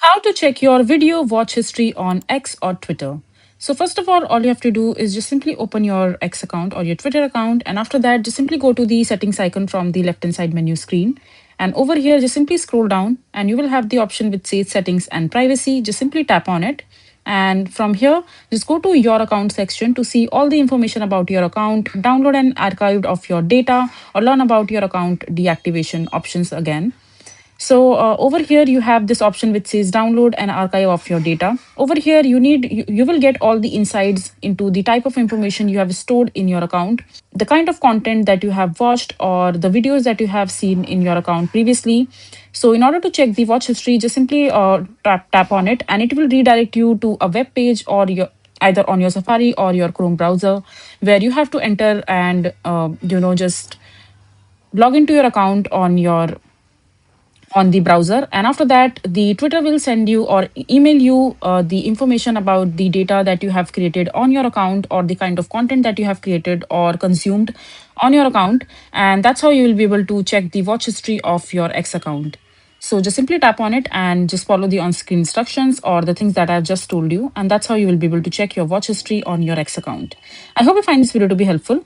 How to check your video watch history on X or Twitter. So first of all you have to do is just simply open your X account or your Twitter account, and after that just simply go to the settings icon from the left hand side menu screen. And over here just simply scroll down and you will have the option which says settings and privacy. Just simply tap on it. And from here, just go to your account section to see all the information about your account, download an archive of your data, or learn about your account deactivation options again. So over here you have this option which says download an archive of your data. Over here you will get all the insights into the type of information you have stored in your account, the kind of content that you have watched, or the videos that you have seen in your account previously. So in order to check the watch history, just simply tap on it and it will redirect you to a web page or your either on your Safari or your Chrome browser, where you have to enter and just log into your account on the browser. And after that the Twitter will send you or email you the information about the data that you have created on your account, or the kind of content that you have created or consumed on your account. And that's how you will be able to check the watch history of your X account. So just simply tap on it and just follow the on-screen instructions or the things that I've just told you, and that's how you will be able to check your watch history on your X account. I hope you find this video to be helpful.